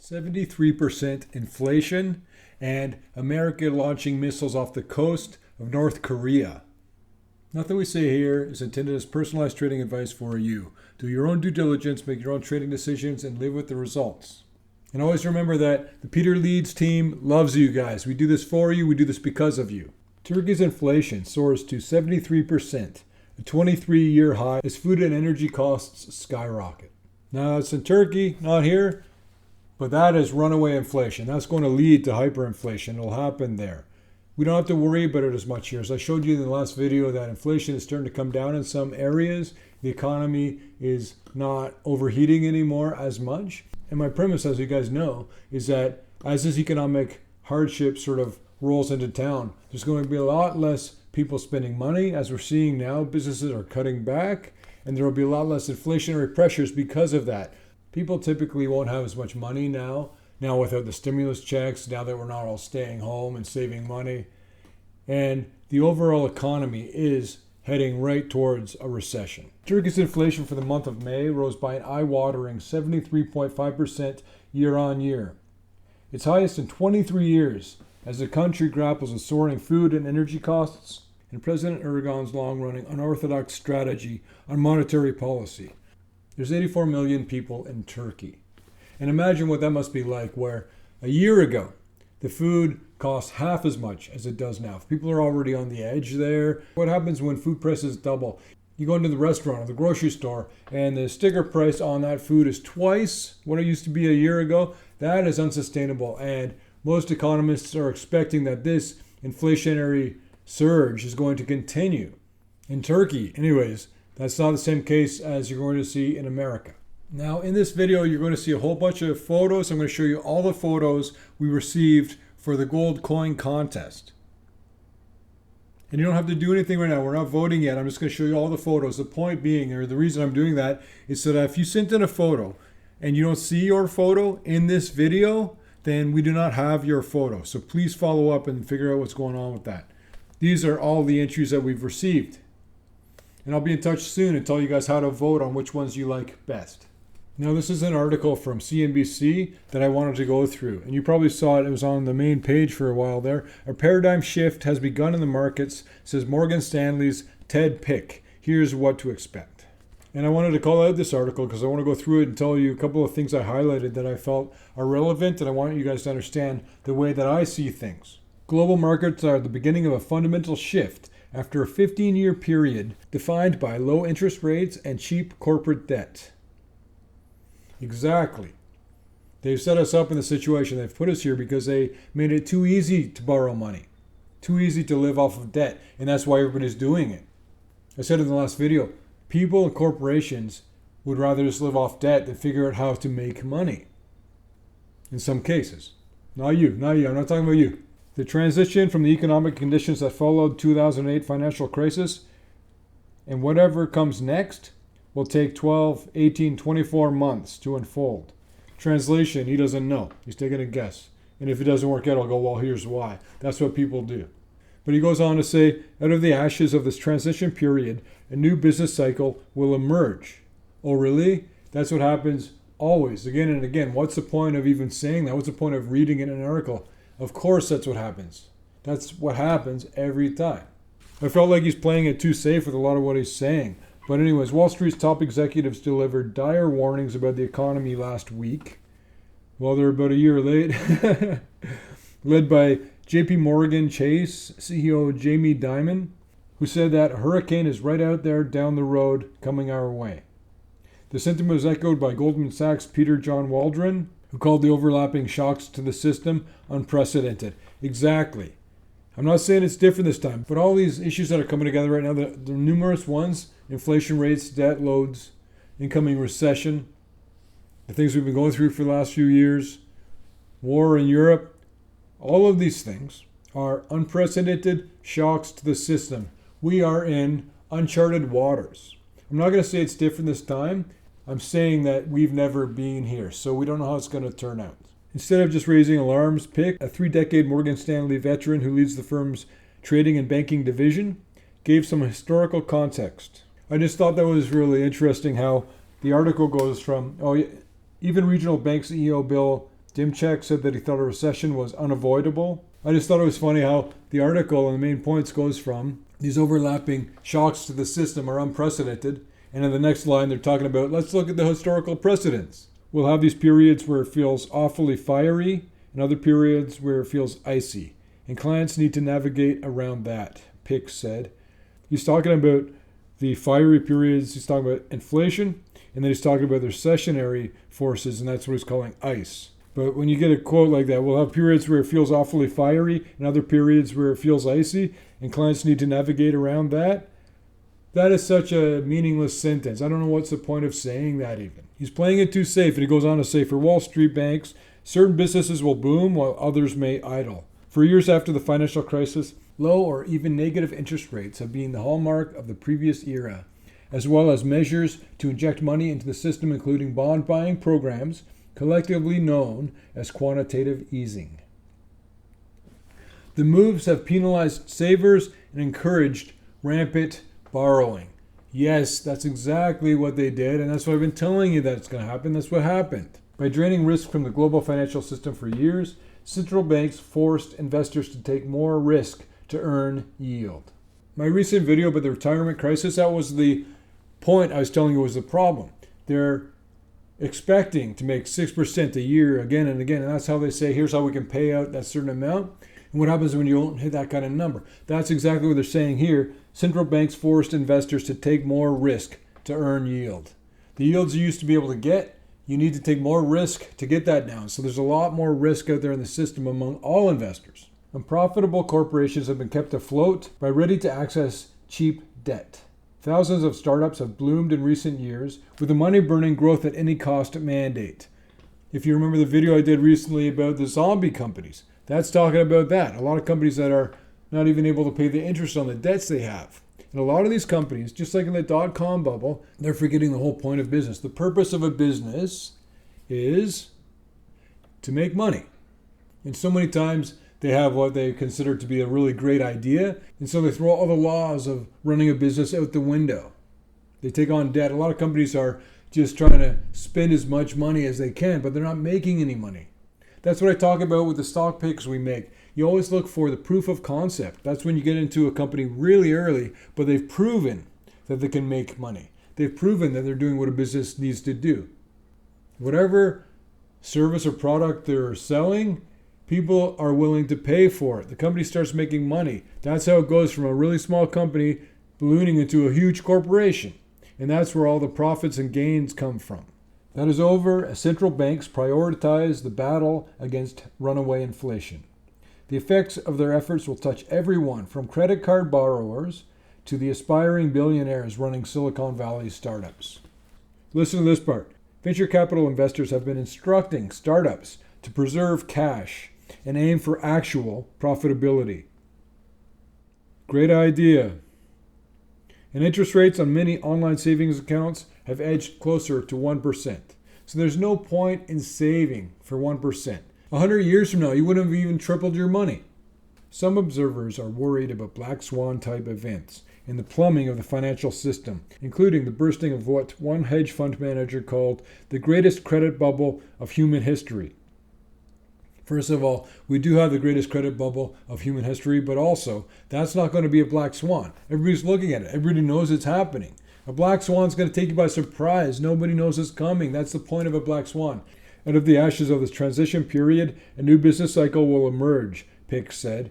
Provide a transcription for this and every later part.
73% inflation, and America launching missiles off the coast of North Korea. Nothing we say here is intended as personalized trading advice for you. Do your own due diligence, make your own trading decisions, and live with the results. And always remember that the Peter Leeds team loves you guys. We do this for you. We do this because of you. Turkey's inflation soars to 73%, a 23-year high, as food and energy costs skyrocket. Now, that's in Turkey, not here, but that is runaway inflation. That's going to lead to hyperinflation. It'll happen there. We don't have to worry about it as much here. As I showed you in the last video, that inflation is starting to come down in some areas. The economy is not overheating anymore as much. And my premise, as you guys know, is that as this economic hardship sort of rolls into town, there's going to be a lot less people spending money. As we're seeing now, businesses are cutting back, and there will be a lot less inflationary pressures because of that. People typically won't have as much money now without the stimulus checks, now that we're not all staying home and saving money. And the overall economy is heading right towards a recession. Turkey's inflation for the month of May rose by an eye-watering 73.5% year on year. Its highest in 23 years, as the country grapples with soaring food and energy costs and President Erdogan's long-running unorthodox strategy on monetary policy. There's 84 million people in Turkey. And imagine what that must be like, where a year ago, the food costs half as much as it does now. People are already on the edge there. What happens when food prices double? You go into the restaurant or the grocery store, and the sticker price on that food is twice what it used to be a year ago. That is unsustainable. And most economists are expecting that this inflationary surge is going to continue in Turkey. Anyways, that's not the same case as you're going to see in America. Now, in this video, you're going to see a whole bunch of photos. I'm going to show you all the photos we received for the gold coin contest. And you don't have to do anything right now. We're not voting yet. I'm just going to show you all the photos. The point being, or the reason I'm doing that, is so that if you sent in a photo and you don't see your photo in this video, then we do not have your photo. So please follow up and figure out what's going on with that. These are all the entries that we've received. And I'll be in touch soon and tell you guys how to vote on which ones you like best. Now, this is an article from CNBC that I wanted to go through. And you probably saw it. It was on the main page for a while there. A paradigm shift has begun in the markets, says Morgan Stanley's Ted Pick. Here's what to expect. And I wanted to call out this article because I want to go through it and tell you a couple of things I highlighted that I felt are relevant. And I want you guys to understand the way that I see things. Global markets are at the beginning of a fundamental shift after a 15-year period defined by low interest rates and cheap corporate debt. Exactly. They've set us up in the situation. They've put us here because they made it too easy to borrow money, too easy to live off of debt, and that's why everybody's doing it. I said in the last video, people and corporations would rather just live off debt than figure out how to make money. In some cases. Not you. I'm not talking about you. The transition from the economic conditions that followed 2008 financial crisis and whatever comes next will take 12, 18, 24 months to unfold. Translation, he doesn't know. He's taking a guess. And if it doesn't work out, I'll go, well, here's why. That's what people do. But he goes on to say, out of the ashes of this transition period, a new business cycle will emerge. Oh, really? That's what happens always, again and again. What's the point of even saying that? What's the point of reading in an article? Of course that's what happens. That's what happens every time. I felt like he's playing it too safe with a lot of what he's saying. But anyways, Wall Street's top executives delivered dire warnings about the economy last week. Well, they're about a year late. Led by JP Morgan Chase CEO Jamie Dimon, who said that a hurricane is right out there down the road coming our way. The sentiment was echoed by Goldman Sachs' Peter John Waldron, who called the overlapping shocks to the system unprecedented. Exactly. I'm not saying it's different this time, but all these issues that are coming together right now, the numerous ones, inflation rates, debt loads, incoming recession, the things we've been going through for the last few years, war in Europe, all of these things are unprecedented shocks to the system. We are in uncharted waters. I'm not going to say it's different this time. I'm saying that we've never been here, so we don't know how it's going to turn out. Instead of just raising alarms, Pick, a 3-decade Morgan Stanley veteran who leads the firm's trading and banking division, gave some historical context. I just thought that was really interesting how the article goes from, even regional bank CEO Bill Dimchak said that he thought a recession was unavoidable. I just thought it was funny how the article and the main points goes from these overlapping shocks to the system are unprecedented. And in the next line, they're talking about, let's look at the historical precedents. We'll have these periods where it feels awfully fiery and other periods where it feels icy. And clients need to navigate around that, Pick said. He's talking about the fiery periods, he's talking about inflation, and then he's talking about the recessionary forces, and that's what he's calling ice. But when you get a quote like that, we'll have periods where it feels awfully fiery and other periods where it feels icy, and clients need to navigate around that. That is such a meaningless sentence. I don't know what's the point of saying that even. He's playing it too safe, and he goes on to say, for Wall Street banks, certain businesses will boom while others may idle. For years after the financial crisis, low or even negative interest rates have been the hallmark of the previous era, as well as measures to inject money into the system, including bond buying programs, collectively known as quantitative easing. The moves have penalized savers and encouraged rampant borrowing. Yes, that's exactly what they did, and that's what I've been telling you that it's going to happen. That's what happened. By draining risk from the global financial system for years, central banks forced investors to take more risk to earn yield. My recent video about the retirement crisis, that was the point I was telling you was the problem. They're expecting to make 6% a year again and again, and that's how they say, here's how we can pay out that certain amount. And what happens when you don't hit that kind of number? That's exactly what they're saying here. Central banks forced investors to take more risk to earn yield. The yields you used to be able to get, you need to take more risk to get that down. So there's a lot more risk out there in the system among all investors. Unprofitable corporations have been kept afloat by ready-to-access cheap debt. Thousands of startups have bloomed in recent years with a money-burning growth at any cost mandate. If you remember the video I did recently about the zombie companies, that's talking about that. A lot of companies that are not even able to pay the interest on the debts they have. And a lot of these companies, just like in the dot-com bubble, they're forgetting the whole point of business. The purpose of a business is to make money. And so many times they have what they consider to be a really great idea, and so they throw all the laws of running a business out the window. They take on debt. A lot of companies are just trying to spend as much money as they can, but they're not making any money. That's what I talk about with the stock picks we make. You always look for the proof of concept. That's when you get into a company really early, but they've proven that they can make money. They've proven that they're doing what a business needs to do. Whatever service or product they're selling, people are willing to pay for it. The company starts making money. That's how it goes from a really small company ballooning into a huge corporation. And that's where all the profits and gains come from. That is over as central banks prioritize the battle against runaway inflation. The effects of their efforts will touch everyone from credit card borrowers to the aspiring billionaires running Silicon Valley startups. Listen to this part. Venture capital investors have been instructing startups to preserve cash and aim for actual profitability. Great idea. And interest rates on many online savings accounts have edged closer to 1%. So there's no point in saving for 1%. 100 years from now, you wouldn't have even tripled your money. Some observers are worried about black swan type events in the plumbing of the financial system, including the bursting of what one hedge fund manager called the greatest credit bubble of human history. First of all, we do have the greatest credit bubble of human history, but also that's not going to be a black swan. Everybody's looking at it. Everybody knows it's happening. A black swan's going to take you by surprise. Nobody knows it's coming. That's the point of a black swan. Out of the ashes of this transition period, a new business cycle will emerge, Pick said.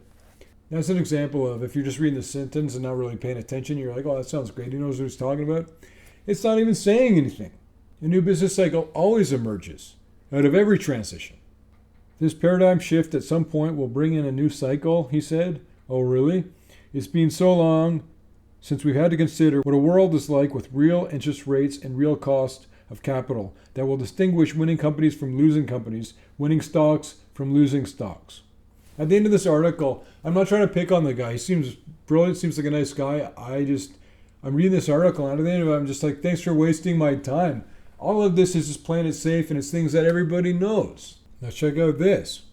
That's an example of if you're just reading the sentence and not really paying attention, you're like, oh, that sounds great. He knows what he's talking about. It's not even saying anything. A new business cycle always emerges out of every transition. This paradigm shift at some point will bring in a new cycle, he said. Oh, really? It's been so long since we've had to consider what a world is like with real interest rates and real cost of capital that will distinguish winning companies from losing companies, winning stocks from losing stocks. At the end of this article, I'm not trying to pick on the guy. He seems brilliant, seems like a nice guy. I'm reading this article, and at the end of it, I'm just like, thanks for wasting my time. All of this is just playing it safe, and it's things that everybody knows. Now check out this.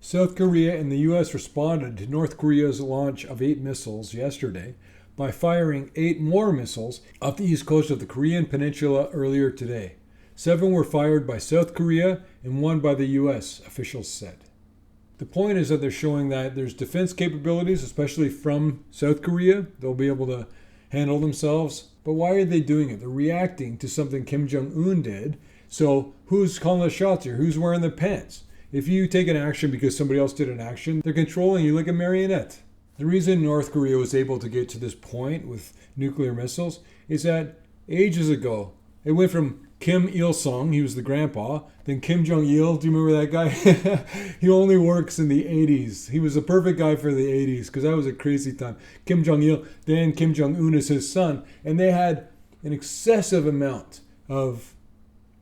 South Korea and the U.S. responded to North Korea's launch of 8 missiles yesterday by firing 8 more missiles off the east coast of the Korean peninsula earlier today. 7 were fired by South Korea and 1 by the US, officials said. The point is that they're showing that there's defense capabilities, especially from South Korea. They'll be able to handle themselves. But why are they doing it? They're reacting to something Kim Jong-un did. So who's calling the shots here? Who's wearing the pants? If you take an action because somebody else did an action, they're controlling you like a marionette. The reason North Korea was able to get to this point with nuclear missiles is that ages ago, it went from Kim Il-sung, he was the grandpa, then Kim Jong-il, do you remember that guy? He only works in the 80s. He was a perfect guy for the 80s because that was a crazy time. Kim Jong-il, then Kim Jong-un is his son, and they had an excessive amount of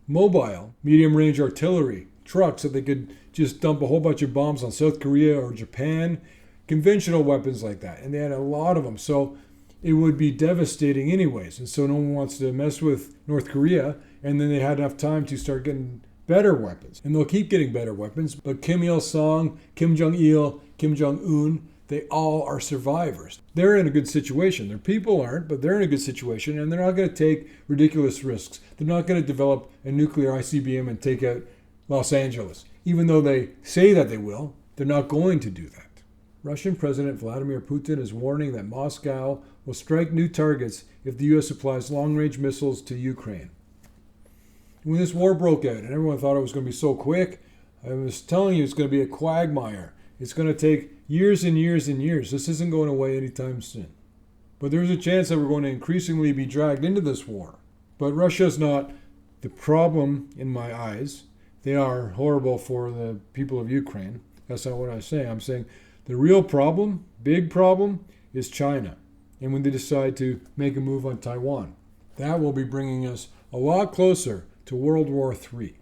mobile, medium-range artillery, trucks that they could just dump a whole bunch of bombs on South Korea or Japan, conventional weapons like that, and they had a lot of them. So it would be devastating anyways. And so no one wants to mess with North Korea. And then they had enough time to start getting better weapons. And they'll keep getting better weapons. But Kim Il-sung, Kim Jong-il, Kim Jong-un, they all are survivors. They're in a good situation. Their people aren't, but they're in a good situation. And they're not going to take ridiculous risks. They're not going to develop a nuclear ICBM and take out Los Angeles. Even though they say that they will, they're not going to do that. Russian President Vladimir Putin is warning that Moscow will strike new targets if the U.S. applies long-range missiles to Ukraine. When this war broke out and everyone thought it was going to be so quick, I was telling you it's going to be a quagmire. It's going to take years and years and years. This isn't going away anytime soon. But there's a chance that we're going to increasingly be dragged into this war. But Russia's not the problem in my eyes. They are horrible for the people of Ukraine. That's not what I'm saying. I'm saying the real problem, big problem, is China. And when they decide to make a move on Taiwan, that will be bringing us a lot closer to World War III.